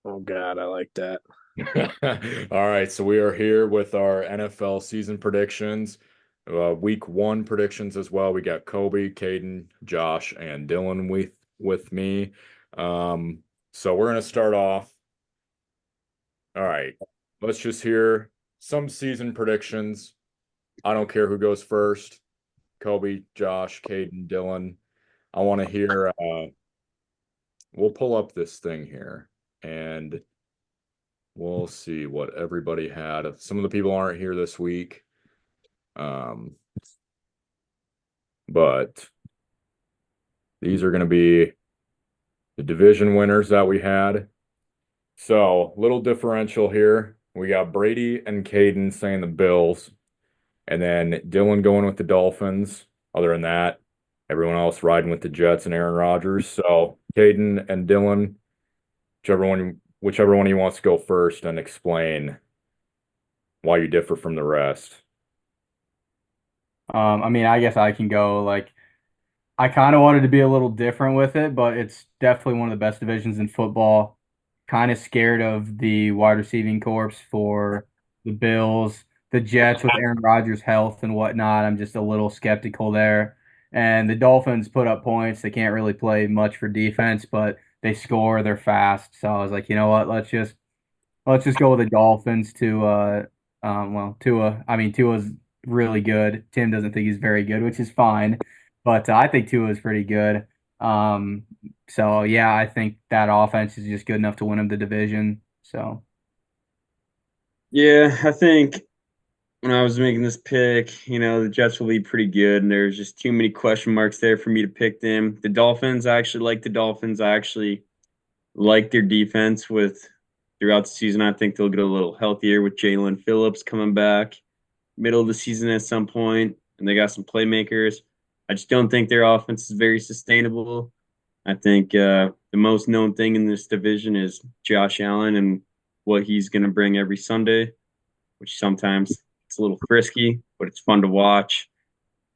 Oh God, I like that. All right, so we are here with our NFL season predictions, week one predictions as well. We got Koby, Caden, Josh, and Dillon with me. Um, so we're gonna start off. All right, let's just hear some season predictions. I don't care who goes first. Koby, Josh, Caden, Dillon. I want to hear. We'll pull up this thing here and we'll see what everybody had. Some of the people aren't here this week. Um, but these are going to be the division winners that we had. So, little differential here. We got Brady and Caden saying the Bills, and then Dylan going with the Dolphins. Other than that, everyone else riding with the Jets and Aaron Rodgers. So, Caden and Dylan, whichever one you wants to go first and explain why you differ from the rest. I guess I can go. I kind of wanted to be a little different with it, but it's definitely one of the best divisions in football. Kind of scared of the wide receiving corps for the Bills, the Jets with Aaron Rodgers' health and whatnot. I'm just a little skeptical there. And the Dolphins put up points. They can't really play much for defense, but they score. They're fast. So I was like, you know what? Let's just go with the Dolphins Tua. I mean, Tua's really good. Tim doesn't think he's very good, which is fine, but I think Tua is pretty good. Um, so yeah, I think that offense is just good enough to win him the division. So Yeah, I think when I was making this pick, the Jets will be pretty good, and there's just too many question marks there for me to pick them. The Dolphins, I actually like the Dolphins. I actually like their defense with throughout the season. I think they'll get a little healthier with Jalen Phillips coming back middle of the season at some point, and they got some playmakers. I just don't think their offense is very sustainable. I think the most known thing in this division is Josh Allen and what he's going to bring every Sunday, which sometimes it's a little frisky, but it's fun to watch.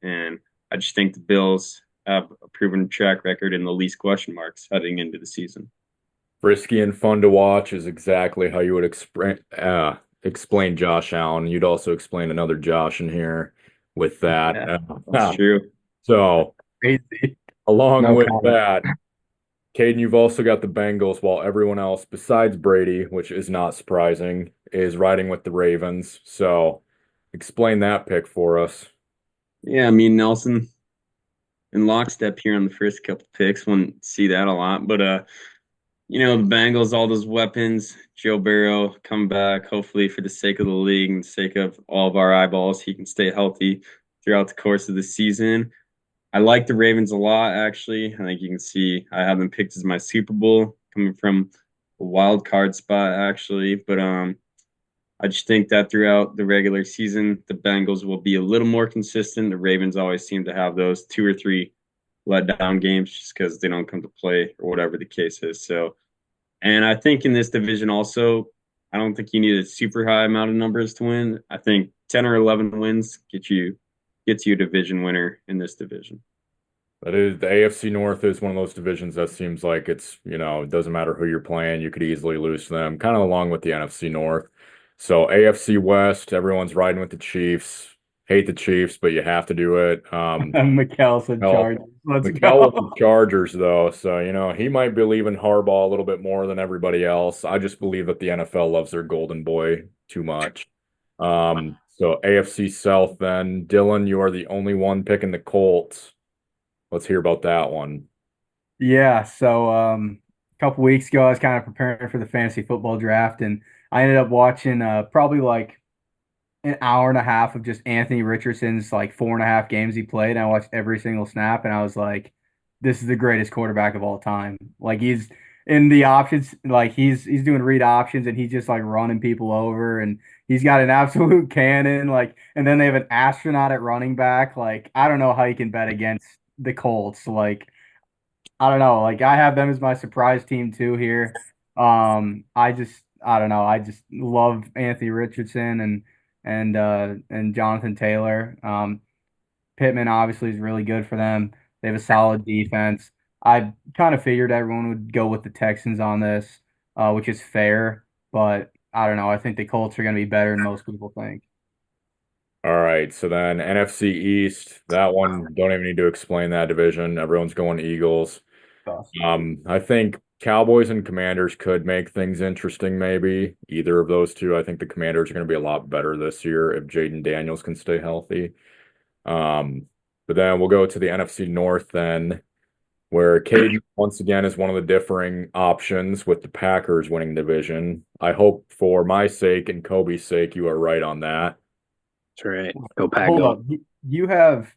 And I just think the Bills have a proven track record and the least question marks heading into the season. Frisky and fun to watch is exactly how you would explain Josh Allen. You'd also explain another Josh in here with that. Yeah, that's true. So, crazy. along No with comment. that, Caden, you've also got the Bengals, while everyone else, besides Brady, which is not surprising, is riding with the Ravens. So, explain that pick for us. Yeah, I mean Nelson in lockstep here on the first couple picks. Wouldn't see that a lot, but the Bengals, all those weapons, Joe Burrow come back, hopefully for the sake of the league and the sake of all of our eyeballs, he can stay healthy throughout the course of the season. I like the Ravens a lot, actually. I think you can see I have them picked as my Super Bowl coming from a wild card spot, actually. But I just think that throughout the regular season, the Bengals will be a little more consistent. The Ravens always seem to have those two or three letdown games just because they don't come to play or whatever the case is. So, and I think in this division also, I don't think you need a super high amount of numbers to win. I think 10 or 11 wins gets you a division winner in this division. That is, the AFC North is one of those divisions that seems like it doesn't matter who you're playing, you could easily lose to them, kind of along with the NFC North. So AFC West, everyone's riding with the Chiefs. Hate the Chiefs, but you have to do it. Mikel said Well, Chargers. Let's Miguel with the go. Chargers, though, so he might believe in Harbaugh a little bit more than everybody else. I just believe that the NFL loves their golden boy too much. So AFC South, then Dylan, you are the only one picking the Colts. Let's hear about that one. Yeah, a couple weeks ago I was kind of preparing for the fantasy football draft and I ended up watching probably like an hour and a half of just Anthony Richardson's like 4.5 games he played. And I watched every single snap, and I was like, "This is the greatest quarterback of all time." Like he's in the options, like he's doing read options, and he's just like running people over, and he's got an absolute cannon. And then they have an astronaut at running back. Like I don't know how you can bet against the Colts. Like I don't know. Like I have them as my surprise team too here. I don't know. I just love Anthony Richardson and Jonathan Taylor. Pittman obviously is really good for them. They have a solid defense. I kind of figured everyone would go with the Texans on this. which is fair. But I don't know. I think the Colts are going to be better than most people think. All right, so then NFC East, that one, don't even need to explain that division. Everyone's going Eagles. I think Cowboys and Commanders could make things interesting, maybe. Either of those two. I think the Commanders are going to be a lot better this year if Jaden Daniels can stay healthy. But then we'll go to the NFC North then, where Caden once again is one of the differing options with the Packers winning division. I hope for my sake and Kobe's sake you are right on that. That's right. Go Pack, Hold go. up. You have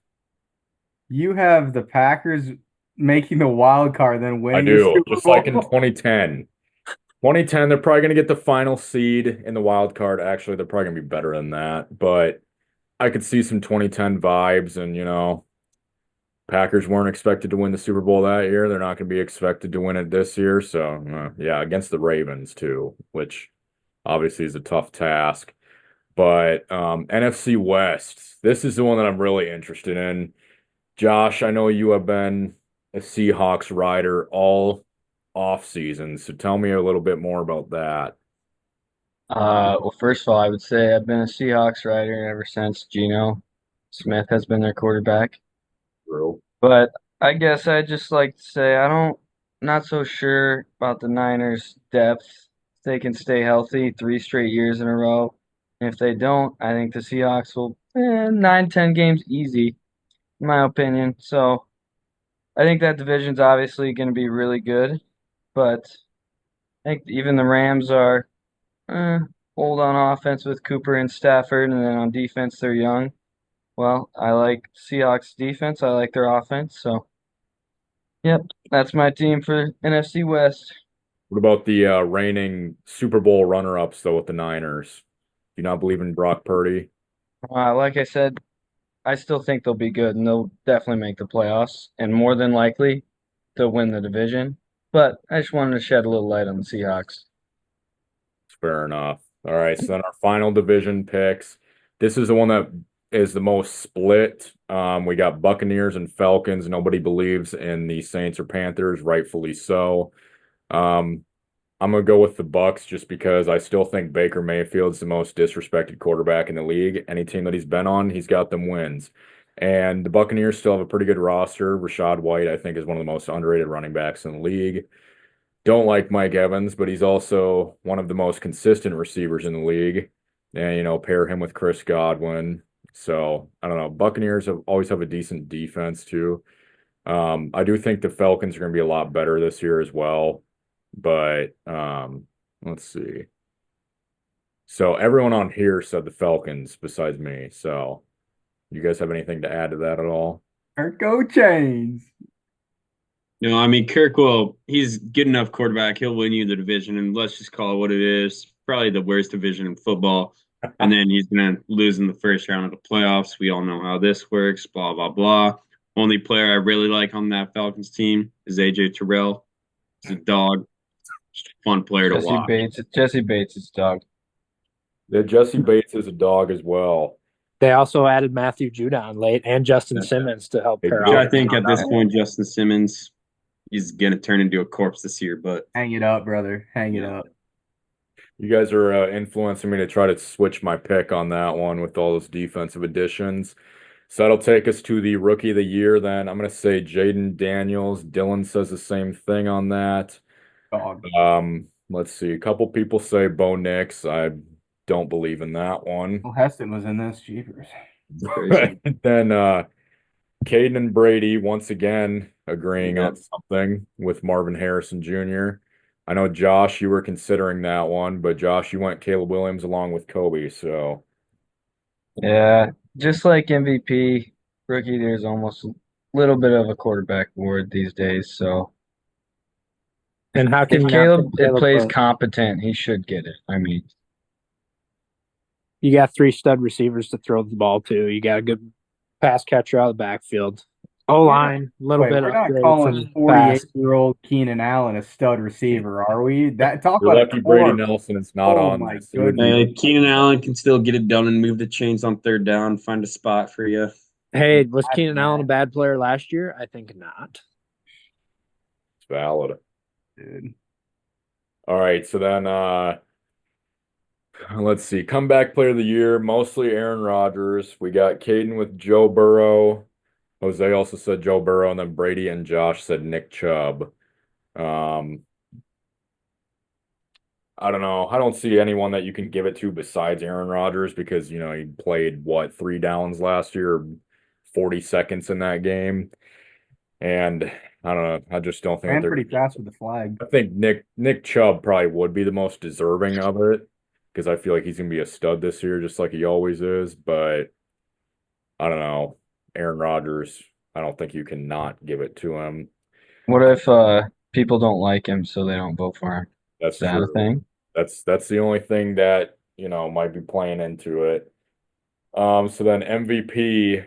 the Packers making the wild card, then I winning the do, Super just Bowl. like in 2010. 2010, they're probably going to get the final seed in the wild card. Actually, they're probably going to be better than that. But I could see some 2010 vibes. And, Packers weren't expected to win the Super Bowl that year. They're not going to be expected to win it this year. So, yeah, against the Ravens, too, which obviously is a tough task. But NFC West, this is the one that I'm really interested in. Josh, I know you have been a Seahawks rider all off season, so tell me a little bit more about that. Well, first of all, I would say I've been a Seahawks rider ever since Geno Smith has been their quarterback. True. But I guess I'd just like to say not so sure about the Niners' depth. If they can stay healthy 3 straight years in a row. And if they don't, I think the Seahawks will 9, 10 games easy, in my opinion. So I think that division's obviously going to be really good. But I think even the Rams are old on offense with Cooper and Stafford, and then on defense they're young. Well, I like Seahawks defense. I like their offense. So, yep, that's my team for NFC West. What about the reigning Super Bowl runner-ups, though, with the Niners? Do you not believe in Brock Purdy? Like I said, I still think they'll be good, and they'll definitely make the playoffs, and more than likely they'll win the division. But I just wanted to shed a little light on the Seahawks. Fair enough. All right, so then our final division picks. This is the one that is the most split. We got Buccaneers and Falcons. Nobody believes in the Saints or Panthers, rightfully so. I'm gonna go with the Bucks just because I still think Baker Mayfield's the most disrespected quarterback in the league. Any team that he's been on, he's got them wins. And the Buccaneers still have a pretty good roster. Rashad White, I think, is one of the most underrated running backs in the league. Don't like Mike Evans, but he's also one of the most consistent receivers in the league. And, pair him with Chris Godwin. So, I don't know. Buccaneers always have a decent defense, too. I do think the Falcons are going to be a lot better this year as well. But let's see. So everyone on here said the Falcons besides me. So you guys have anything to add to that at all? Or go Chains. I mean, he's good enough quarterback. He'll win you the division, and let's just call it what it is. Probably the worst division in football. And then he's going to lose in the first round of the playoffs. We all know how this works, blah, blah, blah. Only player I really like on that Falcons team is AJ Terrell. He's a dog. Just a fun player to watch. Jesse Bates is dog. Yeah, Jesse Bates is a dog as well. They also added Matthew Judon late and Justin Simmons to help pair Which off. I think at this point, Justin Simmons, he's going to turn into a corpse this year. But Hang it up, brother. Hang it up. You guys are influencing me to try to switch my pick on that one with all those defensive additions. So that'll take us to the rookie of the year then. I'm going to say Jaden Daniels. Dillon says the same thing on that. Dog. Let's see. A couple people say Bo Nix. I don't believe in that one. Well, Heston was in this. Jeepers. Then Caden and Brady once again agreeing on something with Marvin Harrison Jr. I know, Josh, you were considering that one, but Josh, you went Caleb Williams along with Kobe, so Yeah, just like MVP, rookie, there's almost a little bit of a quarterback award these days. So And how can if you not Caleb pick Caleb plays Williams? competent, he should get it. I mean, You got 3 stud receivers to throw the ball to. You got a good pass catcher out of the backfield. O-line, a little Wait, bit we're not upgrade calling from pass. 48-year-old Keenan Allen a stud receiver, are we? Talk you're about lucky a Brady corpse. Nelson is not Oh on my this. It would be goodness. Keenan Allen can still get it done and move the chains on third down, find a spot for you. Hey, was Keenan Allen a bad player last year? I think not. valid. Dude. All right, so then let's see. Comeback player of the year, mostly Aaron Rodgers. We got Caden with Joe Burrow. Jose also said Joe Burrow, and then Brady and Josh said Nick Chubb. Um, I don't know. I don't see anyone that you can give it to besides Aaron Rodgers because, he played what, 3 downs last year, 40 seconds in that game. And I don't know. I just don't think that Ran they're pretty gonna fast with the flag. I think Nick Chubb probably would be the most deserving of it because I feel like he's gonna be a stud this year, just like he always is. But I don't know. Aaron Rodgers, I don't think you can not give it to him. What if people don't like him, so they don't vote for him? That's Is that a true. thing? That's the only thing that, might be playing into it. So then MVP,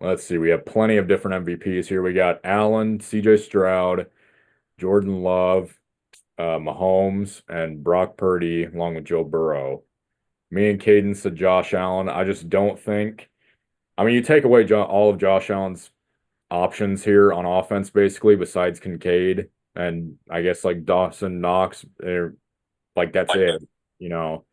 let's see, we have plenty of different MVPs here. We got Allen, CJ Stroud, Jordan Love, Mahomes, and Brock Purdy, along with Joe Burrow. Me and Caden said Josh Allen. I just don't think. I mean, you take away all of Josh Allen's options here on offense, basically, besides Kincaid and I guess like Dawson Knox. They're like that's it, you know.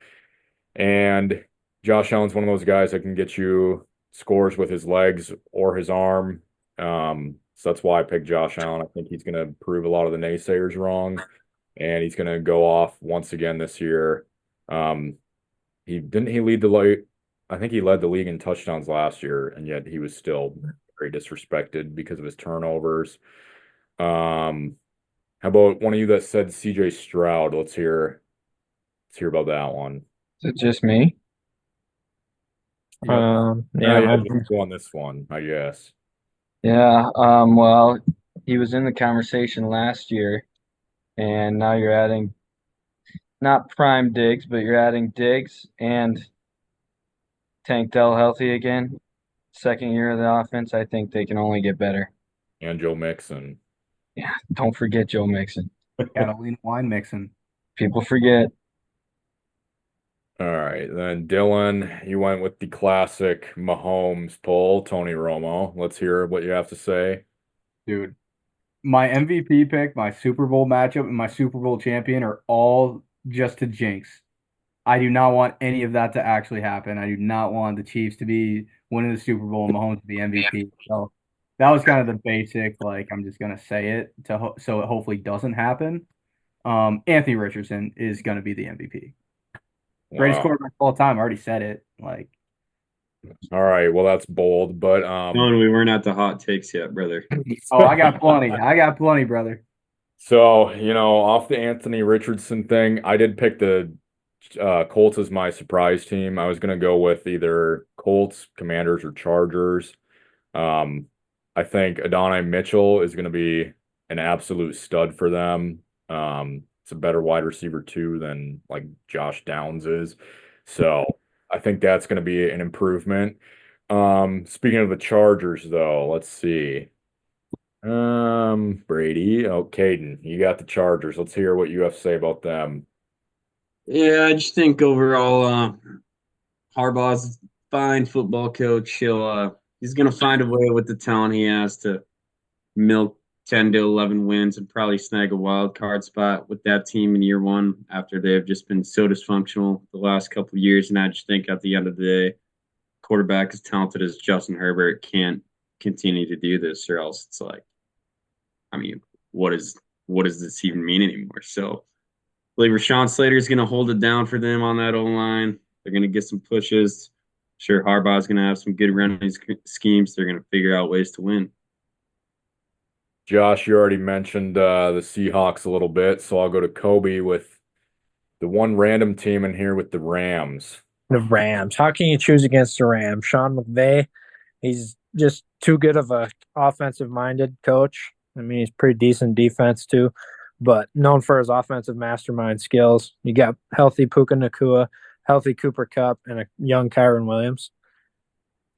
And Josh Allen's one of those guys that can get you scores with his legs or his arm. So that's why I picked Josh Allen. I think he's going to prove a lot of the naysayers wrong, and he's going to go off once again this year. Um, he lead the league. I think he led the league in touchdowns last year, and yet he was still very disrespected because of his turnovers. Um, how about one of you that said CJ Stroud? Let's hear about that one. Is it just me? Yep. Oh, Yeah, yeah, just won this one, I guess. Yeah. Well, he was in the conversation last year, and now you're adding not prime Diggs, but you're adding Diggs and Tank Dell healthy again. Second year of the offense, I think they can only get better. And Joe Mixon. Yeah, don't forget Joe Mixon. Catalina wine mixing. People forget. All right, then Dylan, you went with the classic Mahomes pull, Tony Romo. Let's hear what you have to say. Dude, my MVP pick, my Super Bowl matchup, and my Super Bowl champion are all just to jinx. I do not want any of that to actually happen. I do not want the Chiefs to be winning the Super Bowl and Mahomes to be MVP. So that was kind of the basic, like I'm just gonna say it so it hopefully doesn't happen. Anthony Richardson is gonna be the MVP. Greatest Wow. quarterback of all time. I already said it. Like, All right, well that's bold, but No, we weren't at the hot takes yet, brother. oh, I got plenty. I got plenty, brother. So, off the Anthony Richardson thing, I did pick the Colts as my surprise team. I was going to go with either Colts, Commanders, or Chargers. Um, I think Adonai Mitchell is going to be an absolute stud for them. It's a better wide receiver too than like Josh Downs is. So I think that's going to be an improvement. Speaking of the Chargers, though, let's see. Brady. Oh, Caden, you got the Chargers. Let's hear what you have to say about them. Yeah, I just think overall, Harbaugh's a fine football coach. He's gonna find a way with the talent he has to milk 10 to 11 wins and probably snag a wild card spot with that team in year one after they've just been so dysfunctional the last couple of years. And I just think at the end of the day, quarterback as talented as Justin Herbert can't continue to do this, or else it's like, I mean, what does this even mean anymore? So I believe Rashawn Slater is going to hold it down for them on that O line. They're going to get some pushes. Sure, Harbaugh's going to have some good running schemes. They're going to figure out ways to win. Josh, you already mentioned the Seahawks a little bit, so I'll go to Koby with the one random team in here with the Rams. the Rams. How can you choose against the Rams? Sean McVay, he's just too good of a offensive-minded coach. I mean, he's pretty decent defense too, but known for his offensive mastermind skills. You got healthy Puka Nakua, healthy Cooper Kupp, and a young Kyron Williams.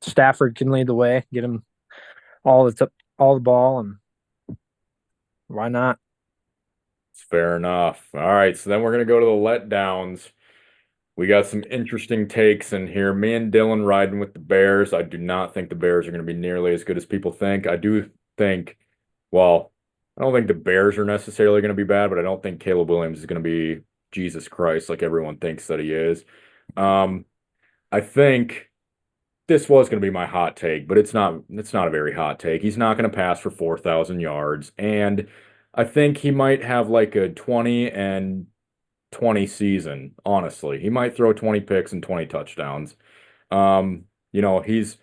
Stafford can lead the way, get him all the ball, and why not? It's fair enough. All right, so then we're going to go to the letdowns. We got some interesting takes in here. Me and Dylan riding with the Bears. I do not think the Bears are going to be nearly as good as people think. I do think, well, I don't think the Bears are necessarily going to be bad, but I don't think Caleb Williams is going to be Jesus Christ like everyone thinks that he is. Um, I think this was going to be my hot take, but it's not a very hot take. He's not going to pass for 4,000 yards, and I think he might have like a 20 and 20 season, honestly. He might throw 20 picks and 20 touchdowns. Um, you know, he's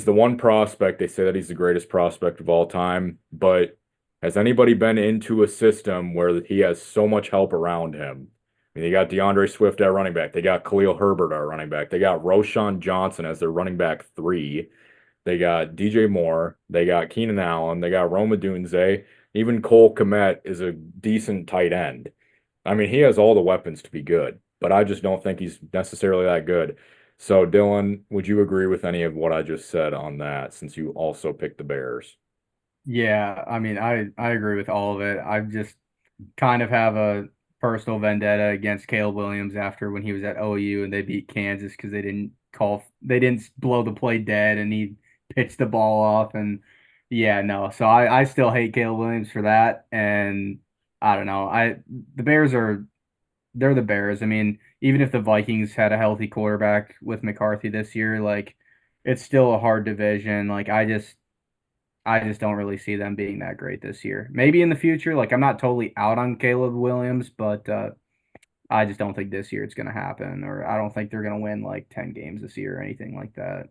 the one prospect. They say that he's the greatest prospect of all time, but has anybody been into a system where he has so much help around him? I mean, they got DeAndre Swift at running back. They got Khalil Herbert at running back. They got Roshan Johnson as their running back three. They got DJ Moore. They got Keenan Allen. They got Rome Odunze. Even Cole Kmet is a decent tight end. I mean, he has all the weapons to be good, but I just don't think he's necessarily that good. So, Dylan, would you agree with any of what I just said on that since you also picked the Bears? Yeah, I mean, I agree with all of it. I just kind of have a personal vendetta against Caleb Williams after when he was at OU and they beat Kansas because they didn't blow the play dead and he pitched the ball off and yeah, no. So I still hate Caleb Williams for that and I don't know. The Bears they're the Bears. I mean, even if the Vikings had a healthy quarterback with McCarthy this year, like it's still a hard division. Like I just don't really see them being that great this year. Maybe in the future, like I'm not totally out on Caleb Williams, but I just don't think this year it's going to happen, or I don't think they're going to win like 10 games this year or anything like that.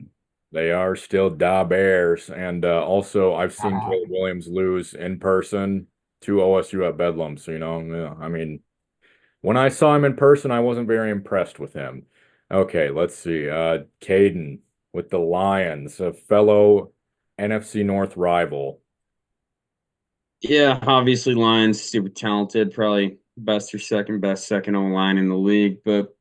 They are still da Bears. And also, I've seen Ah. Caleb Williams lose in person to OSU at Bedlam. So, yeah, I mean, when I saw him in person, I wasn't very impressed with him. Okay, let's see. Caden with the Lions, a fellow NFC North rival. Yeah, obviously Lions super talented, probably best or second best second O line in the league, but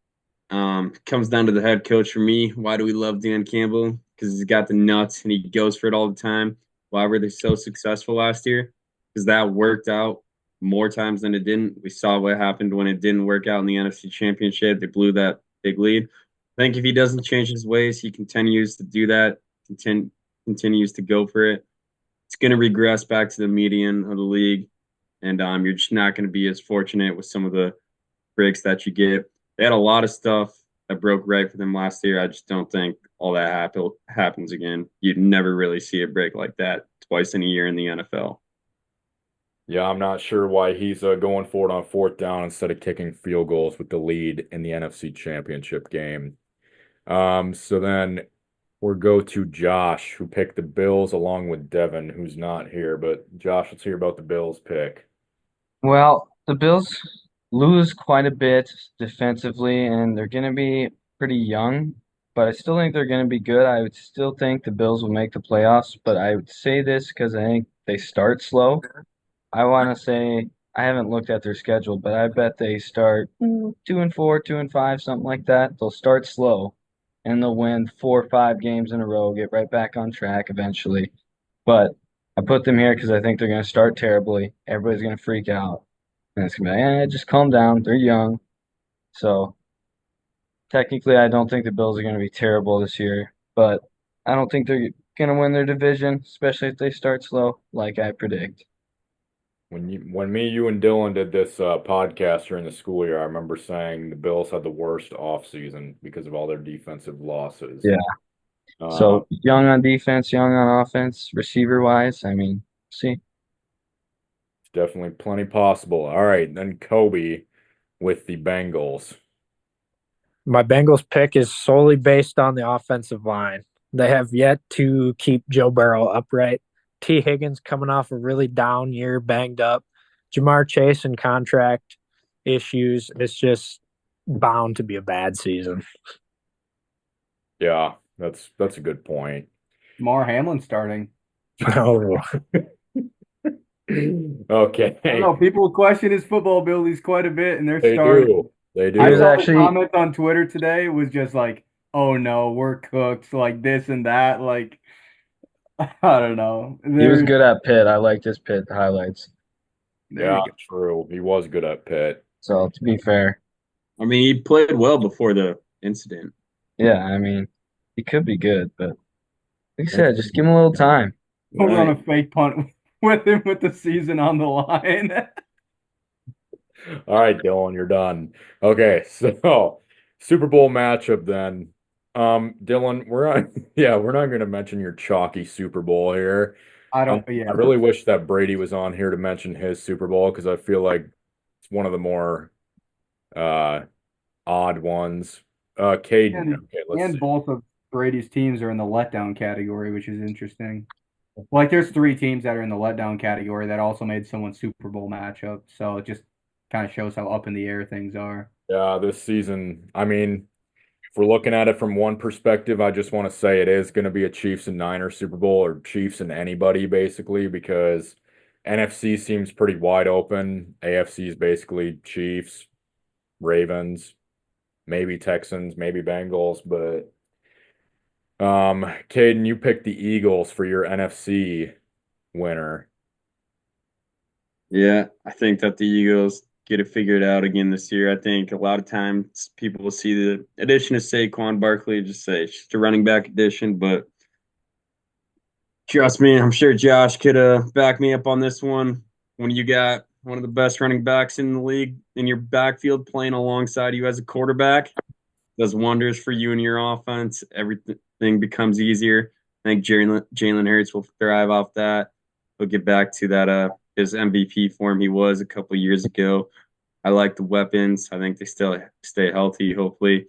comes down to the head coach for me. Why do we love Dan Campbell? Because he's got the nuts and he goes for it all the time. Why were they so successful last year? Because that worked out more times than it didn't. We saw what happened when it didn't work out in the NFC Championship. They blew that big lead. I think if he doesn't change his ways, he continues to do that, continues to go for it. It's going to regress back to the median of the league, and you're just not going to be as fortunate with some of the breaks that you get. They had a lot of stuff that broke right for them last year. I just don't think all that happens again. You'd never really see a break like that twice in a year in the NFL. Yeah, I'm not sure why he's going for it on fourth down instead of kicking field goals with the lead in the NFC Championship game. So then we'll go to Josh, who picked the Bills along with Devin, who's not here. But Josh, let's hear about the Bills pick. Well, the Bills lose quite a bit defensively, and they're going to be pretty young, but I still think they're going to be good. I would still think the Bills will make the playoffs, but I would say this because I think they start slow. I want to say I haven't looked at their schedule, but I bet they start 2-4, 2-5, something like that. They'll start slow, and they'll win 4 or 5 games in a row, get right back on track eventually. But I put them here because I think they're going to start terribly. Everybody's going to freak out. And it's going to be like, just calm down. They're young. So technically, I don't think the Bills are going to be terrible this year, but I don't think they're going to win their division, especially if they start slow, like I predict. When me, you, and Dylan did this podcast during the school year, I remember saying the Bills had the worst offseason because of all their defensive losses. Yeah. Uh, So young on defense, young on offense, receiver wise. I mean, see. it's definitely plenty possible. All right, then Kobe with the Bengals. My Bengals pick is solely based on the offensive line. They have yet to keep Joe Burrow upright. T. Higgins coming off a really down year, banged up. Jamar Chase and contract issues. It's just bound to be a bad season. Yeah, that's a good point. Mar Hamlin starting. Oh, Okay, I don't know. People question his football abilities quite a bit, and they're they starting. do. They He I was do. saw the actually comments on Twitter today was just like, "Oh no, we're cooked," like this and that. Like I don't know. he was good at Pitt. I liked his Pitt highlights. There Yeah, you go. true. He was good at Pitt. So to be fair, I mean, he played well before the incident. yeah, I mean, he could be good, but like I said, just give him a little time. He'll run Right. a fake punt with him with the season on the line. All right, Dylan, you're done. Okay, so Super Bowl matchup then. Dylan, we're not going to mention your chalky Super Bowl here. Yeah. I really wish that Brady was on here to mention his Super Bowl because I feel like it's one of the more uh odd ones. Caden, And, okay, let's and see. both of Brady's teams are in the letdown category, which is interesting. Like there's three teams that are in the letdown category that also made someone's Super Bowl matchup. So it just kind of shows how up in the air things are. Yeah, this season, I mean, if we're looking at it from one perspective, I just want to say it is going to be a Chiefs and Niners Super Bowl or Chiefs and anybody basically because NFC seems pretty wide open. AFC is basically Chiefs, Ravens, maybe Texans, maybe Bengals, but Caden, you picked the Eagles for your NFC winner. Yeah, I think that the Eagles get it figured out again this year. I think a lot of times people will see the addition of Saquon Barkley, just say it's just a running back addition, but trust me, I'm sure Josh could back me up on this one. When you got one of the best running backs in the league in your backfield playing alongside you as a quarterback, does wonders for you and your offense. Everything becomes easier. I think Jalen Hurts will thrive off that. He'll get back to that his MVP form he was a couple years ago. I like the weapons. I think they still stay healthy. Hopefully,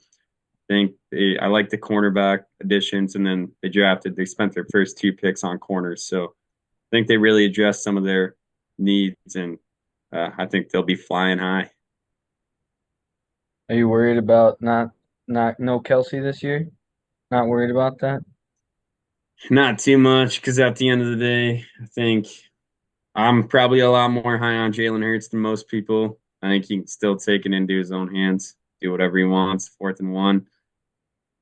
I like the cornerback additions, and then they spent their first two picks on corners. So I think they really addressed some of their needs, and I think they'll be flying high. Are you worried about not no Kelsey this year? Not worried about that? Not too much, because at the end of the day, I think I'm probably a lot more high on Jalen Hurts than most people. I think he can still take it into his own hands, do whatever he wants, 4th and 1.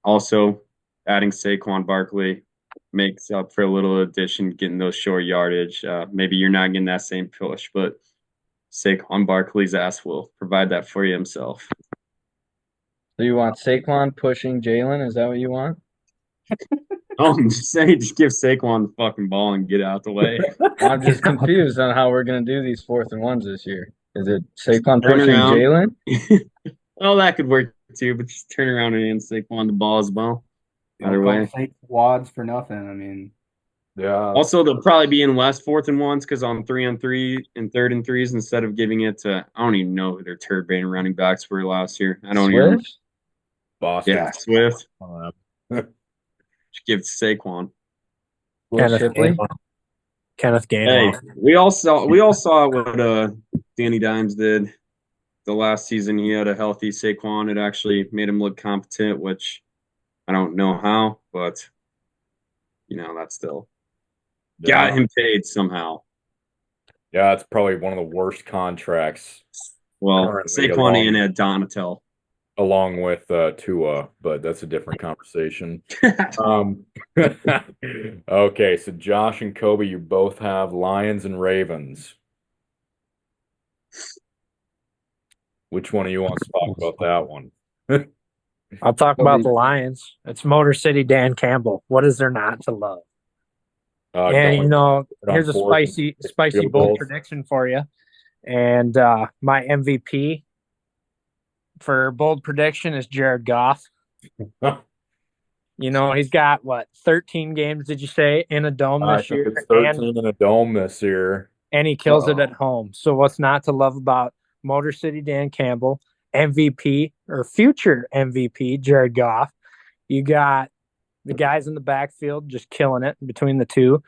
Also, adding Saquon Barkley makes up for a little addition, getting those short yardage. Maybe you're not getting that same push, but Saquon Barkley's ass will provide that for you himself. So you want Saquon pushing Jalen? Is that what you want? Oh, I'm just saying, just give Saquon the fucking ball and get out the way. I'm just confused on how we're gonna do these 4th and 1s this year. Is it Saquon Turn pushing around. Jalen? Well, that could work too, but just turn around and hand Saquon the ball as well. Either Don't way. call fake wads for nothing. I mean, Yeah, Also, they'll probably be in less 4th-and-1s because on 3-on-3 and 3rd-and-3s instead of giving it to I don't even know who their third band running backs were last year. I don't even. Swift? Boston. Yeah, Swift. Uh, Just give it to Saquon. Will Kenneth Shipley? Gainwell. Kenneth Hey, Gainwell. we all saw what Danny Dimes did the last season. He had a healthy Saquon. It actually made him look competent, which I don't know how, but that still yeah, got him paid somehow. yeah, it's probably one of the worst contracts Well, currently, Saquon and Donatel. along with Tua, but that's a different conversation. Okay, so Josh and Kobe, you both have Lions and Ravens. Which one of you wants to talk about that one? I'll talk about the Kobe. Lions. It's Motor City Dan Campbell. What is there not to love? And Going here's on a fourth and spicy field bold goals. prediction for you. And my MVP for bold prediction is Jared Goff. He's got what, 13 games, did you say, in a dome I this think year? it's 13 in a dome this year. And he kills it at home. So what's not to love about Motor City Dan Campbell, MVP or future MVP Jared Goff? You got the guys in the backfield just killing it between the two.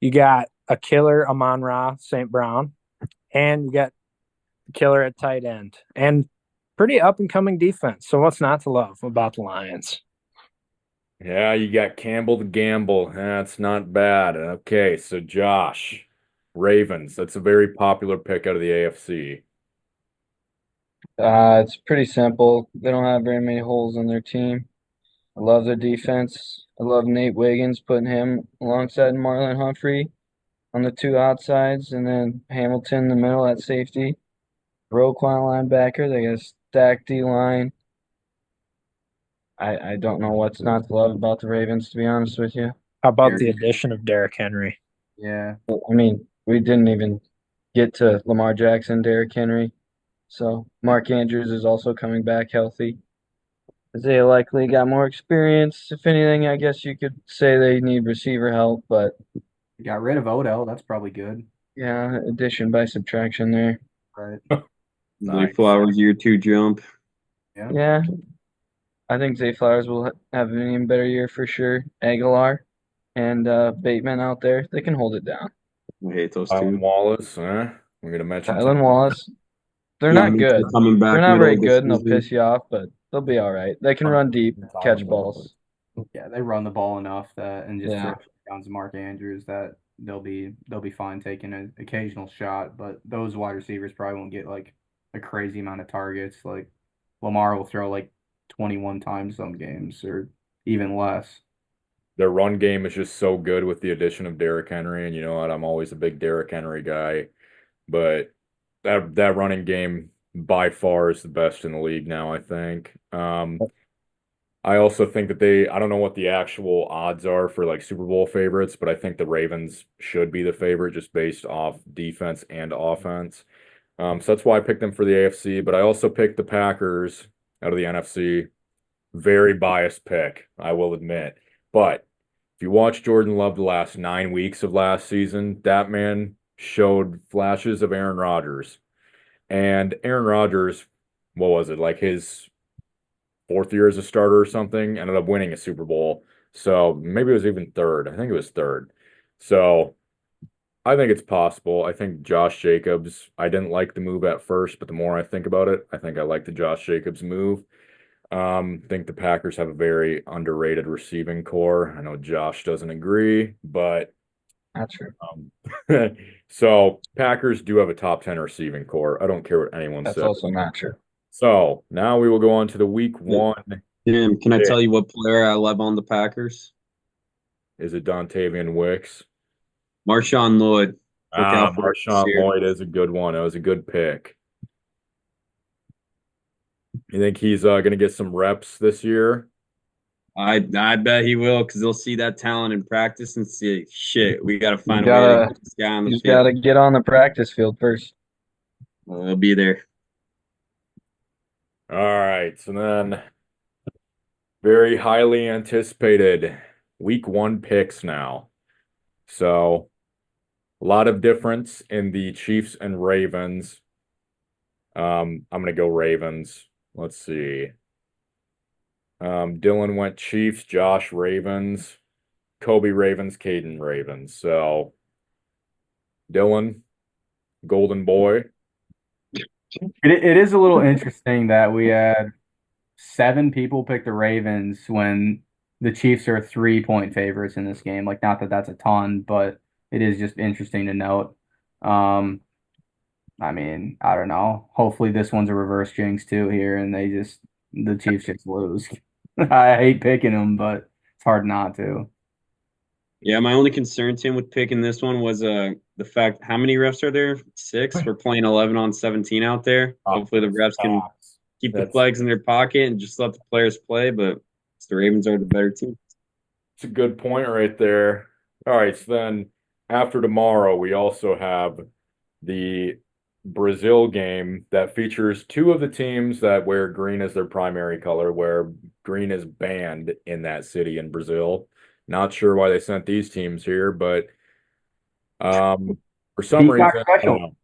You got a killer Amon-Ra St. Brown, and you got the killer at tight end, and pretty up and coming defense. So what's not to love about the Lions? Yeah, you got Campbell to gamble. That's not bad. Okay, so Josh, Ravens. That's a very popular pick out of the AFC. It's pretty simple. They don't have very many holes in their team. I love their defense. I love Nate Wiggins, putting him alongside Marlon Humphrey on the two outsides, and then Hamilton in the middle at safety. Roquan linebacker. They got a stacked D line. I don't know what's not to love about the Ravens, to be honest with you. How about the addition of Derrick Henry? yeah. I mean, we didn't even get to Lamar Jackson, Derrick Henry. So Mark Andrews is also coming back healthy. Isaiah likely got more experience. If anything, I guess you could say they need receiver help, but Got rid of Odell. That's probably good. yeah, addition by subtraction there. Right. Zay Nice. Flowers year 2 jump. Yeah. Yeah, I think Zay Flowers will have an even better year for sure. Aguilar and Bateman out there, they can hold it down. I hate those Alan two. Wallace, we're gonna mention Tylan Wallace, they're Yeah, I not mean, good. coming They're back not middle very of the good, and they'll piss season. you off, but they'll be all right. They can run deep, catch balls. Yeah, they run the ball enough that and just Yeah. throw down to Mark Andrews that they'll be fine taking an occasional shot, but those wide receivers probably won't get like a crazy amount of targets. Like Lamar will throw like 21 times some games or even less. their run game is just so good with the addition of Derrick Henry, and you know what? I'm always a big Derrick Henry guy, but that running game by far is the best in the league now, I think. I also think that I don't know what the actual odds are for like Super Bowl favorites, but I think the Ravens should be the favorite just based off defense and offense. So that's why I picked them for the AFC, but I also picked the Packers out of the NFC. Very biased pick, I will admit. But if you watch Jordan Love the last 9 weeks of last season, that man showed flashes of Aaron Rodgers. And Aaron Rodgers, what was it, like his fourth year as a starter or something, ended up winning a Super Bowl. So maybe it was even third. I think it was third. So I think it's possible. I think Josh Jacobs, I didn't like the move at first, but the more I think about it, I think I like the Josh Jacobs move. Think the Packers have a very underrated receiving core. I know Josh doesn't agree, but Not true. so Packers do have a top 10 receiving core. I don't care what anyone That's says. also not true. So now we will go on to the week one. Tim, can I pick. tell you what player I love on the Packers? Is it Dontavian Wicks? Marshawn Lloyd. Look out for it this Marshawn year. Lloyd is a good one. That was a good pick. You think he's going to get some reps this year? I bet he will because they'll see that talent in practice and see shit. We got to You find a way to gotta, get this guy on the you field. gotta get on the practice field first. He'll be there. All right. So then, very highly anticipated week one picks now. So, a lot of difference in the Chiefs and Ravens. I'm going to go Ravens. Let's see. Dillon went Chiefs, Josh Ravens, Koby Ravens, Caden Ravens. So, Dillon, Golden Boy. It is a little interesting that we had 7 people pick the Ravens when the Chiefs are 3-point favorites in this game. Like, not that that's a ton, but it is just interesting to note. Um, I mean, I don't know. Hopefully, this one's a reverse jinx too here, and the Chiefs just lose. I hate picking them, but it's hard not to. Yeah, my only concern, Tim, with picking this one was the fact how many refs are there? 6. We're playing 11 on 17 out there. Hopefully the refs can keep the flags in their pocket and just let the players play, but the Ravens are the better team. It's a good point right there. All right, so then after tomorrow, we also have the Brazil game that features two of the teams that wear green as their primary color, where green is banned in that city in Brazil. Not sure why they sent these teams here, but for some Peacock reason, I special. don't know.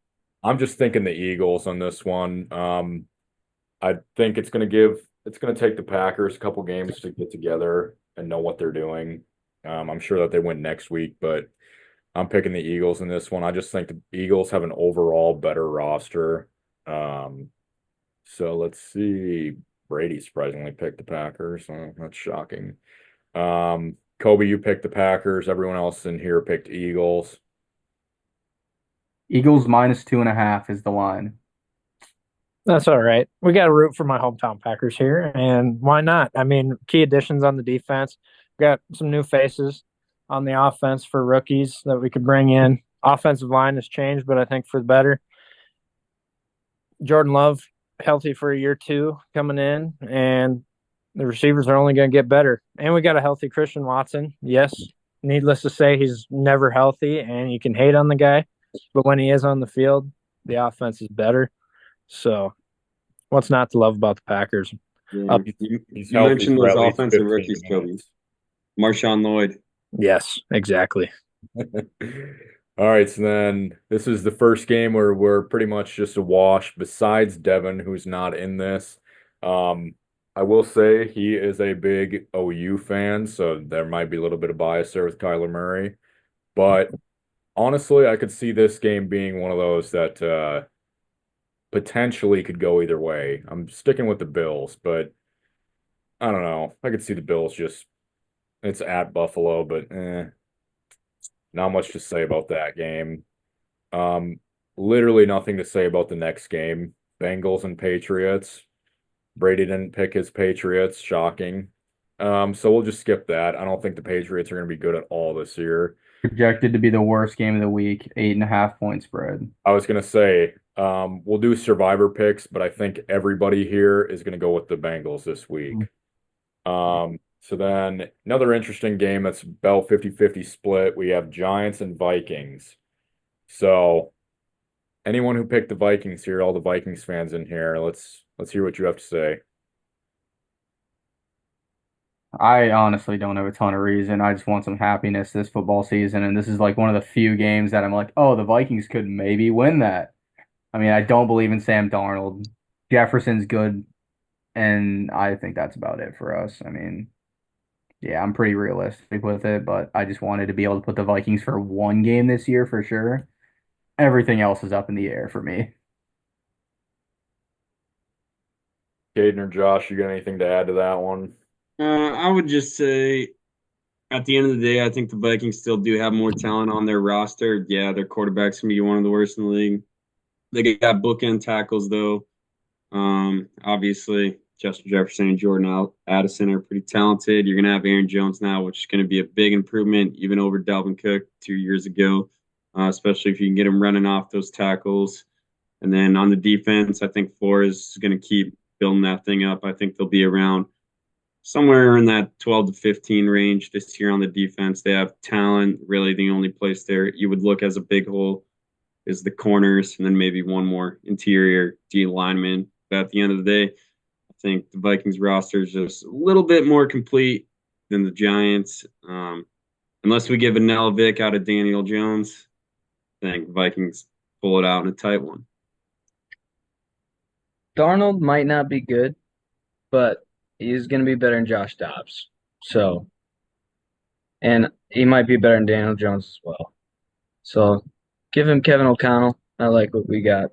I'm just thinking the Eagles on this one. I think it's going to take the Packers a couple games to get together and know what they're doing. I'm sure that they win next week, but I'm picking the Eagles in this one. I just think the Eagles have an overall better roster. So let's see. Brady surprisingly picked the Packers. That's shocking. Koby, you picked the Packers. Everyone else in here picked Eagles. Eagles -2.5 is the line. That's all right. We got to root for my hometown Packers here, and why not? I mean, key additions on the defense. Got some new faces on the offense for rookies that we could bring in. Offensive line has changed, but I think for the better. Jordan Love healthy for a year two coming in, and the receivers are only going to get better. And we got a healthy Christian Watson. Yes, needless to say, he's never healthy, and you can hate on the guy, but when he is on the field, the offense is better. So, what's not to love about the Packers? Yeah, Up, He's you healthy mentioned for those at least offensive 15 rookies, Kobe. minutes. Marshawn Lloyd. yes, exactly. All right, so then this is the first game where we're pretty much just a wash, besides Devin, who's not in this. I will say he is a big OU fan, so there might be a little bit of bias there with Kyler Murray. But honestly, I could see this game being one of those that potentially could go either way. I'm sticking with the Bills, but I don't know. I could see the Bills just, it's at Buffalo, but not much to say about that game. Um, Literally nothing to say about the next game. Bengals and Patriots. Brady didn't pick his Patriots, shocking. So we'll just skip that. I don't think the Patriots are going to be good at all this year. Projected to be the worst game of the week, 8.5 point spread. I was going to say, we'll do survivor picks, but I think everybody here is going to go with the Bengals this week. So then another interesting game that's about 50-50 split. We have Giants and Vikings. So anyone who picked the Vikings here, all the Vikings fans in here, let's hear what you have to say. I honestly don't have a ton of reason. I just want some happiness this football season, and this is like one of the few games that I'm like, oh, the Vikings could maybe win that. I mean, I don't believe in Sam Darnold. Jefferson's good, and I think that's about it for us. I mean, yeah, I'm pretty realistic with it, but I just wanted to be able to put the Vikings for one game this year for sure. Everything else is up in the air for me. Caden or Josh, you got anything to add to that one? I would just say at the end of the day, I think the Vikings still do have more talent on their roster. Yeah, their quarterback's gonna be one of the worst in the league. They got bookend tackles though. Obviously, Justin Jefferson and Jordan Addison are pretty talented. You're gonna have Aaron Jones now, which is gonna be a big improvement, even over Dalvin Cook 2 years ago. Especially if you can get him running off those tackles. And then on the defense, I think Flores is gonna keep building that thing up. I think they'll be around somewhere in that 12 to 15 range this year on the defense. They have talent. Really, the only place there you would look as a big hole is the corners, and then maybe one more interior D lineman. But at the end of the day, I think the Vikings roster is just a little bit more complete than the Giants. Unless we give a Nell Vick out of Daniel Jones, I think the Vikings pull it out in a tight one. Darnold might not be good, but he's going to be better than Josh Dobbs. So, and he might be better than Daniel Jones as well. So, give him Kevin O'Connell. I like what we got.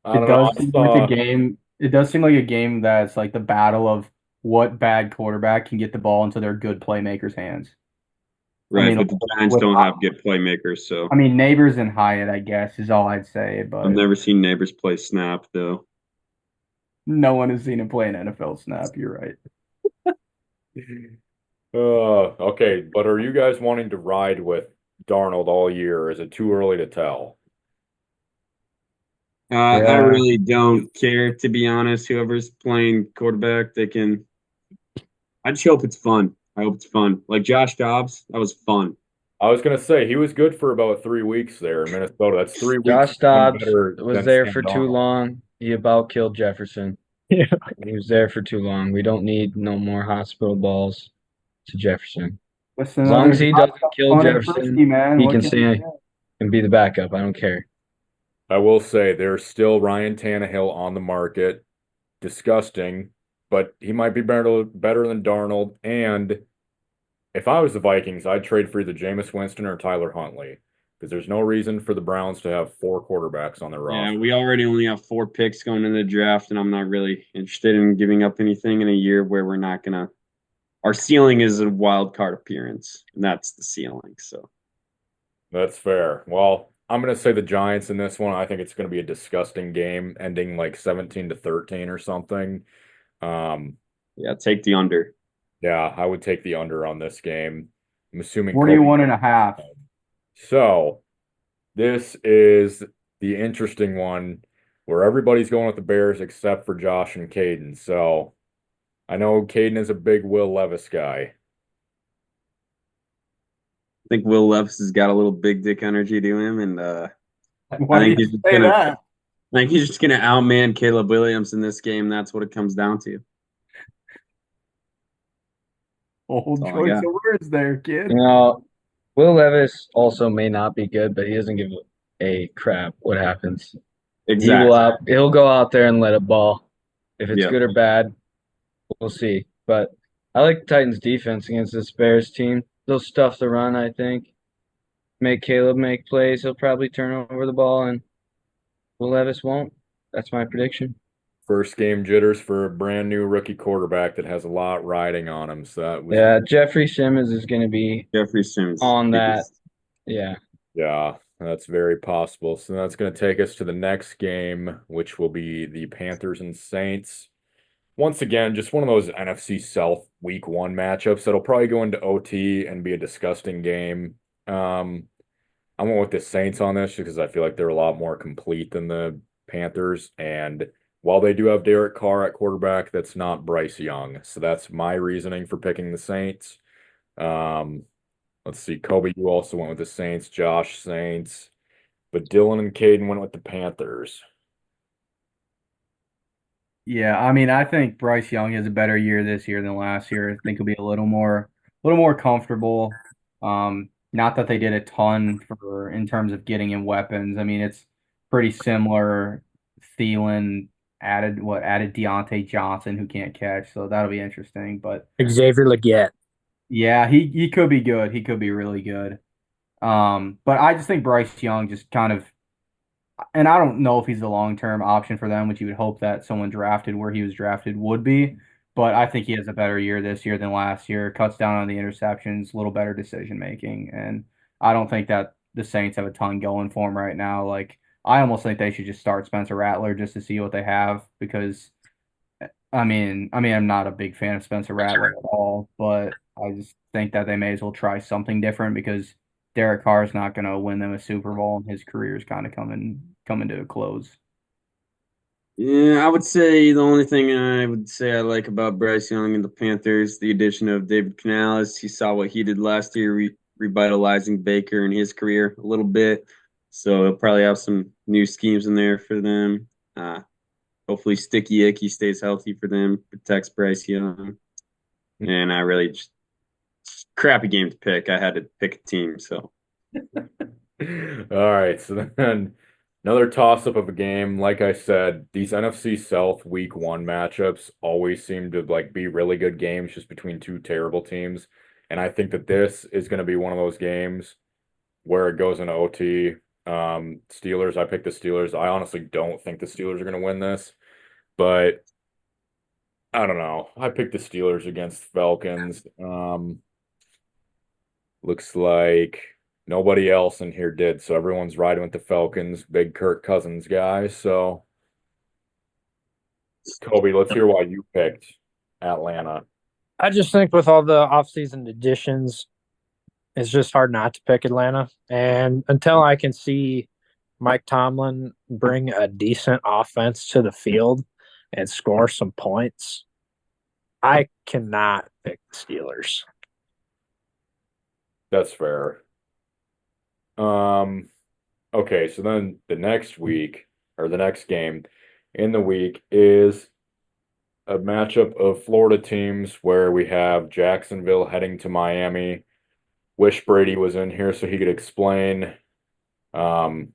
I It don't know. does seem like a game. It does seem like a game that's like the battle of what bad quarterback can get the ball into their good playmakers' hands. I Right, mean, but the Giants with don't have good playmakers, so I mean, Neighbors and Hyatt, I guess, is all I'd say. I've But never seen Neighbors play snap though. no one has seen him play an NFL snap. You're right. Okay, but are you guys wanting to ride with Darnold all year? Or is it too early to tell? I Yeah. really don't care, to be honest. Whoever's playing quarterback, they can. I just hope it's fun. I hope it's fun. Like Josh Dobbs, that was fun. I was gonna say he was good for about 3 weeks there in Minnesota. That's 3 weeks Josh even Dobbs better was than there Sam for too Darnold. long. He about killed Jefferson. Yeah. He was there for too long. We don't need no more hospital balls to Jefferson. Just As long another as he drop doesn't shot kill fun and frisky, Jefferson, man. he What can can you stay say? and be the backup. I don't care. I will say there's still Ryan Tannehill on the market. Disgusting, but he might be better than Darnold. And if I was the Vikings, I'd trade for either Jameis Winston or Tyler Huntley because there's no reason for the Browns to have four quarterbacks on their Yeah, roster. we already only have 4 picks going into the draft, and I'm not really interested in giving up anything in a year where we're not gonna. Our ceiling is a wild card appearance, and that's the ceiling. So That's fair. Well, I'm going to say the Giants in this one. I think it's going to be a disgusting game, ending like 17-13 or something. Um, yeah, take the under. yeah, I would take the under on this game. I'm assuming Kobe. 41.5. So this is the interesting one where everybody's going with the Bears except for Josh and Caden. So I know Caden is a big Will Levis guy. think Will Levis has got a little big dick energy to him, and I Why do think you say that? I think he's just gonna outman Caleb Williams in this game. That's what it comes down to. Old That's all I choice got. of words there, kid. You know, Will Levis also may not be good, but he doesn't give a crap what happens. Exactly. He'll go out there and let it ball. If it's Yeah. good or bad, we'll see. But I like the Titans defense against this Bears team. They'll stuff the run, I think. Make Caleb make plays. He'll probably turn over the ball, and Will Levis won't. That's my prediction. First game jitters for a brand new rookie quarterback that has a lot riding on him. So that was, Yeah, Jeffrey Simmons is going to be Jeffrey Sims. on that. Yeah. yeah, that's very possible. So that's going to take us to the next game, which will be the Panthers and Saints. Once again, just one of those NFC South Week 1 matchups that'll probably go into OT and be a disgusting game. I went with the Saints on this because I feel like they're a lot more complete than the Panthers. And while they do have Derek Carr at quarterback, that's not Bryce Young. So that's my reasoning for picking the Saints. Um, let's see, Kobe, you also went with the Saints, Josh, Saints, but Dillon and Caden went with the Panthers. Yeah, I mean, I think Bryce Young has a better year this year than last year. I think he'll be a little more comfortable. Not that they did a ton for in terms of getting him weapons. I mean, it's pretty similar. Thielen added Deontay Johnson who can't catch, so that'll be interesting. But Xavier Legette. yeah, he could be good. He could be really good. But I just think Bryce Young just kind of, and I don't know if he's a long-term option for them, which you would hope that someone drafted where he was drafted would be. But I think he has a better year this year than last year. Cuts down on the interceptions, a little better decision making, and I don't think that the Saints have a ton going for him right now. Like I almost think they should just start Spencer Rattler just to see what they have because I mean, I'm not a big fan of Spencer Rattler at all, but I just think that they may as well try something different because Derek Carr is not going to win them a Super Bowl, and his career is kind of coming to a close. Yeah, I would say the only thing I would say I like about Bryce Young and the Panthers, the addition of David Canales. You saw what he did last year, revitalizing Baker in his career a little bit. So he'll probably have some new schemes in there for them. Hopefully, Sticky Icky stays healthy for them, protects Bryce Young. And I really just crappy game to pick. I had to pick a team, so. All right, so then another toss-up of a game. Like I said, these NFC South Week 1 matchups always seem to like be really good games just between two terrible teams. And I think that this is going to be one of those games where it goes into OT. Steelers, I picked the Steelers. I honestly don't think the Steelers are going to win this, but I don't know. I picked the Steelers against Falcons. Looks like nobody else in here did, so everyone's riding with the Falcons, big Kirk Cousins guy. So, Kobe, let's hear why you picked Atlanta. I just think with all the offseason additions, it's just hard not to pick Atlanta. And until I can see Mike Tomlin bring a decent offense to the field and score some points, I cannot pick the Steelers. That's fair. Okay, so then the next week or the next game in the week is a matchup of Florida teams where we have Jacksonville heading to Miami. Wish Brady was in here so he could explain. Um,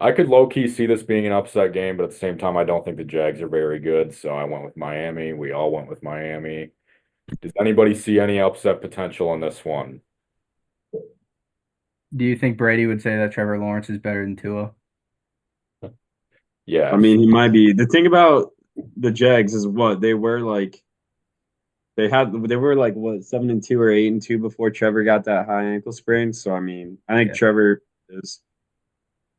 I could low key see this being an upset game, but at the same time, I don't think the Jags are very good. So I went with Miami. We all went with Miami. Does anybody see any upset potential in this one? Do you think Brady would say that Trevor Lawrence is better than Tua? I Yes. mean, he might be. The thing about the Jags is what they were like what 7-2 or 8-2 before Trevor got that high ankle sprain. So I mean, I think Yeah. Trevor is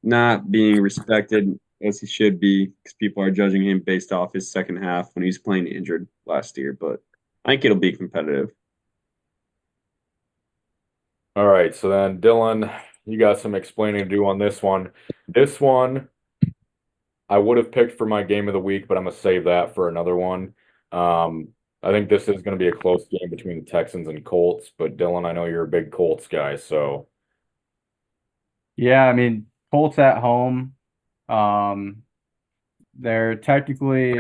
not being respected as he should be because people are judging him based off his second half when he was playing injured last year. But I think it'll be competitive. All right. So then, Dylan, you got some explaining to do on this one. This one, I would have picked for my game of the week, but I'm gonna save that for another one. I think this is going to be a close game between the Texans and Colts, but Dylan, I know you're a big Colts guy, so Yeah, I mean, Colts at home. Um, they're technically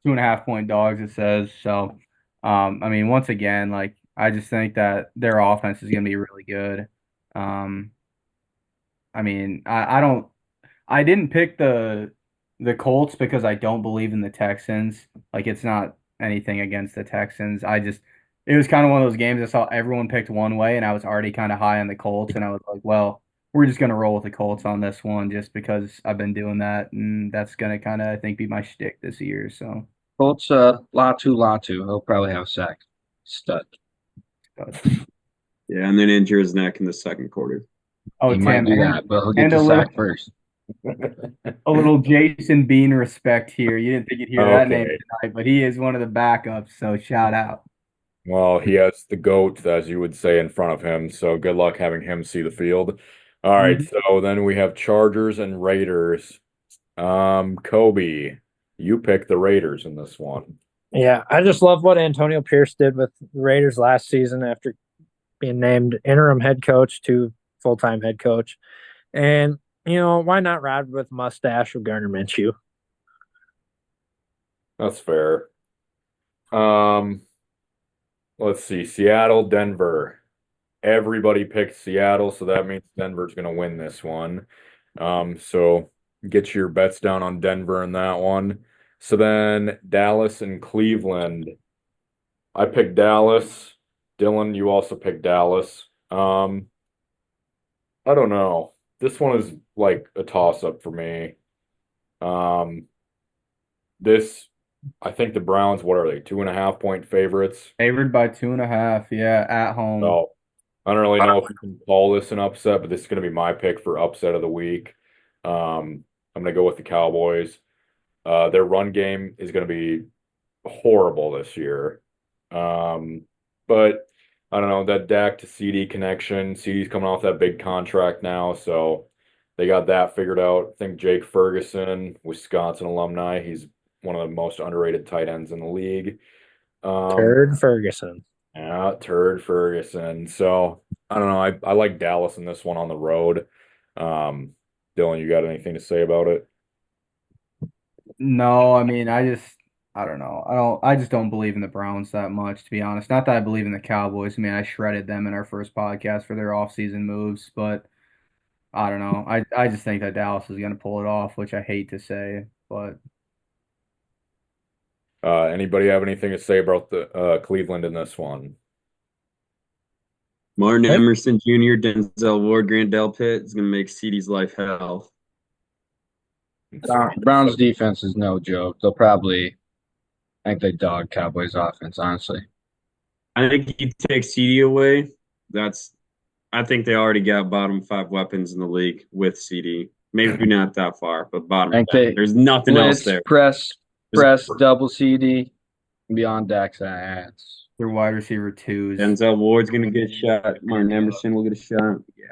2.5 point dogs, it says. So, I mean, once again, like I just think that their offense is going to be really good. Um, I mean, I didn't pick the Colts because I don't believe in the Texans. Like it's not anything against the Texans. It was kind of one of those games I saw everyone picked one way and I was already kind of high on the Colts and I was like, well, we're just gonna roll with the Colts on this one just because I've been doing that and that's gonna kind of I think be my shtick this year. So Colts, Latu. He'll probably have a sack. Stud. but, Yeah, and then injure his neck in the second quarter. oh He might Tim do that, but he'll get and the sack first. a little Jason Bean respect here. You didn't think you'd hear that name okay. tonight, but he is one of the backups, so shout out. Well, he has the GOAT, as you would say, in front of him, so good luck having him see the field. All right, Mhm. so then we have Chargers and Raiders. Kobe, you picked the Raiders in this one. Yeah, I just love what Antonio Pierce did with the Raiders last season after being named interim head coach to full-time head coach. And, why not ride with mustache with Gardner Minshew? That's fair. Um, let's see, Seattle, Denver. Everybody picked Seattle, so that means Denver's going to win this one. So get your bets down on Denver in that one. So then Dallas and Cleveland. I picked Dallas. Dylan, you also picked Dallas. I don't know. This one is like a toss-up for me. Um, this, I think the Browns, what are they, 2.5 point favorites? Favored by 2.5, yeah, at home. So I don't really know if you can call this an upset, but this is going to be my pick for upset of the week. I'm going to go with the Cowboys. Their run game is going to be horrible this year. But I don't know, that Dak to CD connection. CD's coming off that big contract now, so they got that figured out. I think Jake Ferguson, Wisconsin alumni, he's one of the most underrated tight ends in the league. Turd Ferguson. Yeah, turd Ferguson. So I don't know. I like Dallas in this one on the road. Dylan, you got anything to say about it? No, I mean, I don't know. I just don't believe in the Browns that much, to be honest. Not that I believe in the Cowboys. I mean, I shredded them in our first podcast for their offseason moves, but I don't know. I just think that Dallas is going to pull it off, which I hate to say, but Anybody have anything to say about the Cleveland in this one? Martin Emerson Jr., Denzel Ward, Grant Delpit is going to make CD's life hell. Browns defense is no joke. I think they dog Cowboys offense, honestly. I think you take CD away. I think they already got bottom 5 weapons in the league with CD. Maybe not that far, but bottom I think 10. they There's nothing else blitz, there. press, double CD, beyond Dak's ads. their wide receiver twos. Denzel Ward's going to get a shot. Martin Emerson will get a shot. Yeah.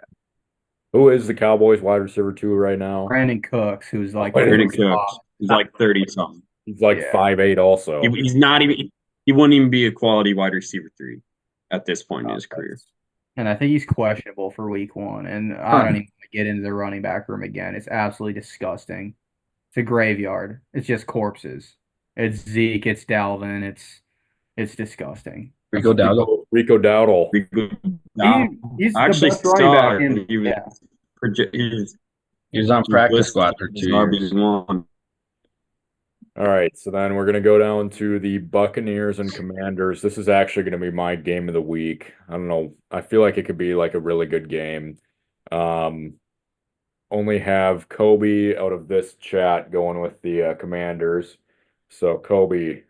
Who is the Cowboys wide receiver 2 right now? Brandon Cooks, who's like Brandon 50 Cooks. off. He's like 30 something. He's like Yeah. 5'8" also. He's not even. He wouldn't even be a quality wide receiver 3 at this point in his career. And I think he's questionable for week 1. And I don't even want to get into the running back room again. It's absolutely disgusting. It's a graveyard. It's just corpses. It's Zeke. It's Dalvin. It's disgusting. Rico Dowdle. Rico Dowdle. He's I actually the best running saw back in. he was, Yeah. He was on practice squad for 2 years. RB1. All right, so then we're going to go down to the Buccaneers and Commanders. This is actually going to be my game of the week. I don't know. I feel like it could be like a really good game. Only have Kobe out of this chat going with the Commanders. So Kobe,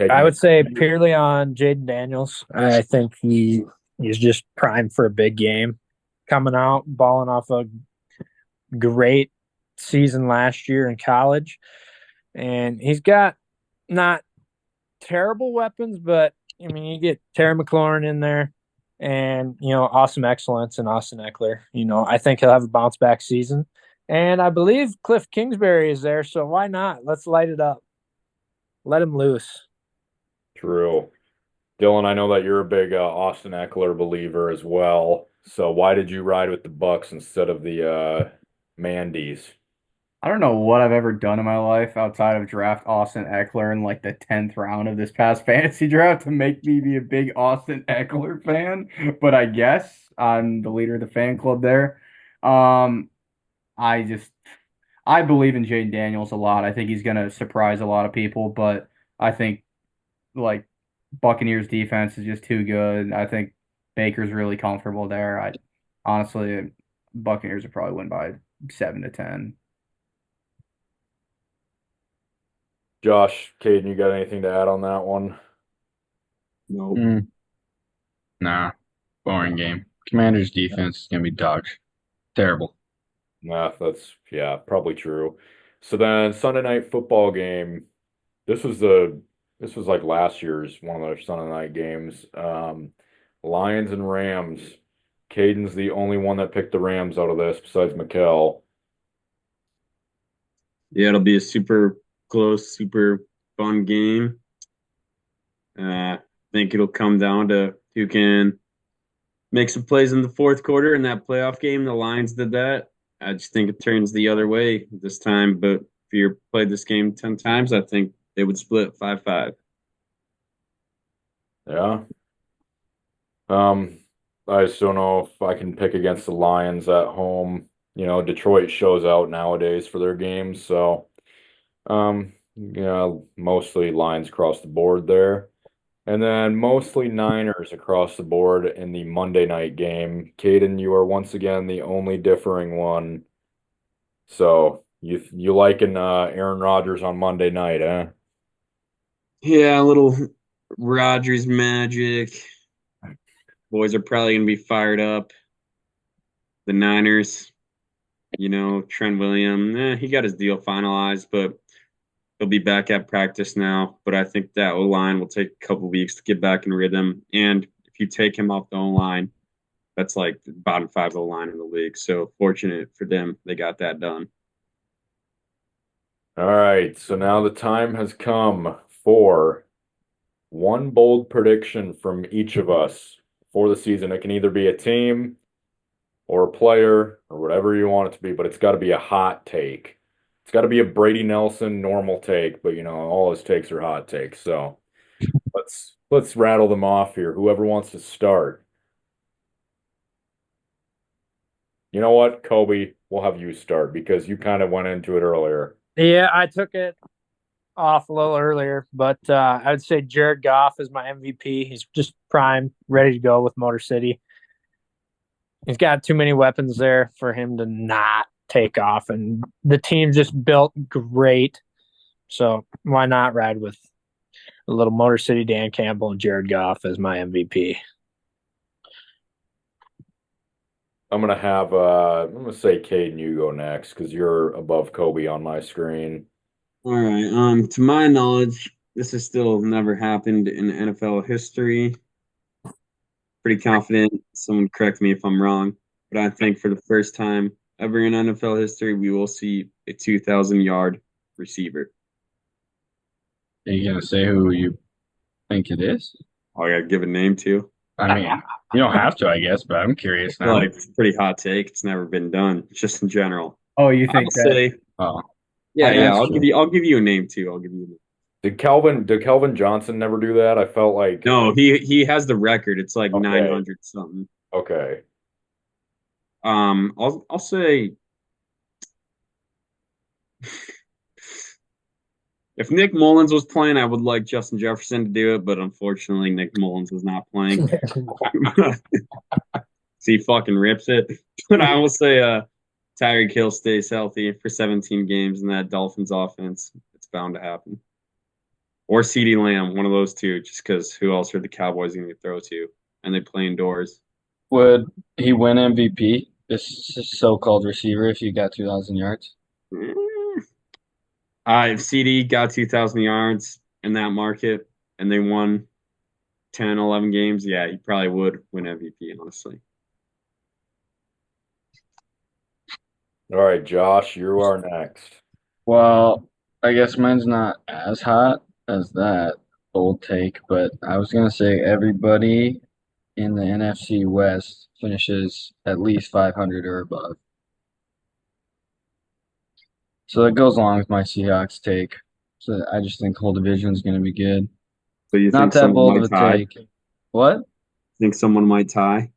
I would say purely on Jaden Daniels. I think he's just primed for a big game. Coming out, balling off a great season last year in college. And he's got not terrible weapons, but I mean, you get Terry McLaurin in there and, awesome excellence in Austin Eckler. I think he'll have a bounce back season. And I believe Cliff Kingsbury is there. So why not? Let's light it up. Let him loose. True. Dylan, I know that you're a big Austin Eckler believer as well. So why did you ride with the Bucks instead of the Mandy's? I don't know what I've ever done in my life outside of draft Austin Eckler in like the 10th round of this past fantasy draft to make me be a big Austin Eckler fan, but I guess I'm the leader of the fan club there. Um, I just I believe in Jaden Daniels a lot. I think he's gonna surprise a lot of people, but I think like Buccaneers defense is just too good. I think Baker's really comfortable there. I honestly Buccaneers would probably win by 7 to 10. Josh, Caden, you got anything to add on that one? No. Nah, boring game. Commanders defense is gonna be dogs. Terrible. Nah, that's probably true. So then Sunday night football game. This was like last year's one of the Sunday night games. Lions and Rams. Caden's the only one that picked the Rams out of this besides Mikkel. Yeah, it'll be a super close, super fun game. I think it'll come down to who can make some plays in the fourth quarter in that playoff game. The Lions did that. I just think it turns the other way this time. But if you played this game 10 times, I think they would split 5-5. Yeah. I just don't know if I can pick against the Lions at home. Detroit shows out nowadays for their games, so mostly Lions across the board there. And then mostly Niners across the board in the Monday night game. Caden, you are once again the only differing one. So you liking Aaron Rodgers on Monday night, eh? Yeah, a little Rodgers magic. Boys are probably going to be fired up. The Niners, Trent Williams, he got his deal finalized, but he'll be back at practice now. But I think that O-line will take a couple weeks to get back in rhythm. And if you take him off the O-line, that's like the bottom 5 O-line in the league. So fortunate for them, they got that done. All right, so now the time has come for one bold prediction from each of us for the season. It can either be a team or a player or whatever you want it to be, but it's got to be a hot take. It's got to be a Brady Nelson normal take, but all his takes are hot takes. So let's rattle them off here. Whoever wants to start. You know what, Koby, we'll have you start because you kind of went into it earlier. Yeah, I took it off a little earlier, but I would say Jared Goff is my MVP. He's just prime, ready to go with Motor City. He's got too many weapons there for him to not take off, and the team's just built great. So why not ride with a little Motor City Dan Campbell and Jared Goff as my MVP? I'm gonna say Caden, you go next because you're above Koby on my screen. All right. To my knowledge, this has still never happened in NFL history. Pretty confident. Someone correct me if I'm wrong, but I think for the first time ever in NFL history, we will see a 2,000-yard receiver. Are you gonna say who you think it is? Oh, I gotta give a name too. I mean, you don't have to, I guess, but I'm curious now. Like it's a pretty hot take. It's never been done, just in general. Oh, you think I'll that? say, Oh, yeah. that's I'll true. give you a name too. I'll give you a name. Did Kelvin Johnson never do that? I felt like No, he has the record. It's like Okay. 900 something. Okay. I'll say if Nick Mullins was playing, I would like Justin Jefferson to do it, but unfortunately, Nick Mullins was not playing. So he fucking rips it. But I will say, Tyreek Hill stays healthy for 17 games in that Dolphins offense. It's bound to happen. Or CeeDee Lamb, one of those two, just because who else are the Cowboys going to throw to? And they play indoors. Would he win MVP, this so-called receiver, if you got 2,000 yards? If CD got 2,000 yards in that market and they won 10, 11 games, yeah, he probably would win MVP, honestly. All right, Josh, you are next. Well, I guess mine's not as hot as that. bold take, but I was gonna say everybody in the NFC West finishes at least 500 or above. So that goes along with my Seahawks take. So I just think the whole division is gonna be good. So you Not think that someone bold of might a tie? take. What? Think someone might tie?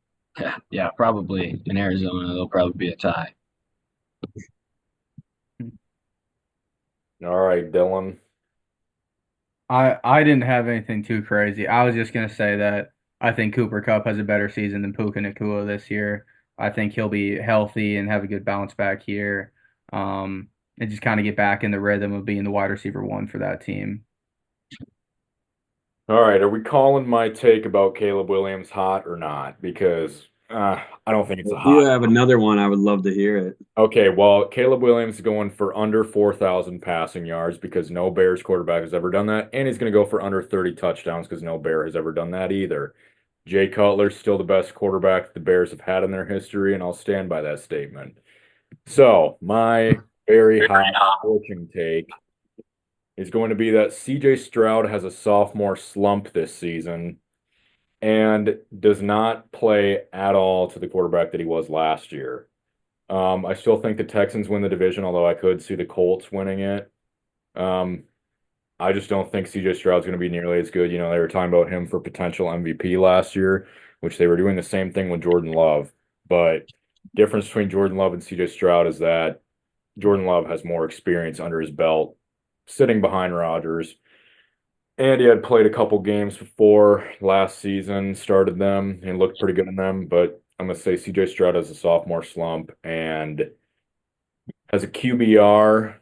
Yeah, probably in Arizona there'll probably be a tie. All right, Dylan. I didn't have anything too crazy. I was just gonna say that I think Cooper Kupp has a better season than Puka Nacua this year. I think he'll be healthy and have a good bounce back here. And just kind of get back in the rhythm of being the wide receiver one for that team. All right, are we calling my take about Caleb Williams hot or not? Because I don't think it's a If you hot. have another one, I would love to hear it. Okay, well, Caleb Williams is going for under 4,000 passing yards because no Bears quarterback has ever done that, and he's going to go for under 30 touchdowns because no Bear has ever done that either. Jay Cutler's still the best quarterback the Bears have had in their history, and I'll stand by that statement. So, my very hot coaching take is going to be that CJ Stroud has a sophomore slump this season and does not play at all to the quarterback that he was last year. I still think the Texans win the division, although I could see the Colts winning it. Um, I just don't think CJ Stroud's going to be nearly as good. You know, they were talking about him for potential MVP last year, which they were doing the same thing with Jordan Love. But difference between Jordan Love and CJ Stroud is that Jordan Love has more experience under his belt, sitting behind Rodgers. And he had played a couple games before last season, started them, and looked pretty good in them. But I'm going to say CJ Stroud has a sophomore slump and as a QBR,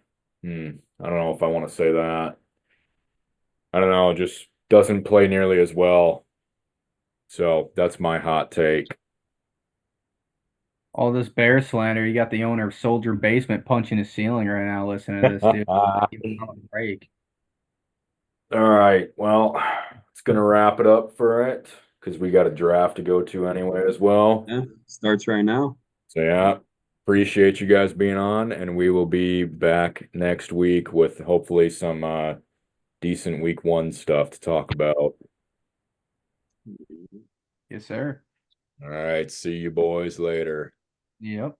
I don't know if I want to say that. I don't know, just doesn't play nearly as well. So that's my hot take. All this bear slander, you got the owner of Soldier Basement punching his ceiling right now listening to this, dude. Give him a break. All right. Well, it's gonna wrap it up for it because we got a draft to go to anyway as well. Yeah, starts right now. So yeah, appreciate you guys being on, and we will be back next week with hopefully some decent week one stuff to talk about. Yes, sir. All right, see you boys later. Yep.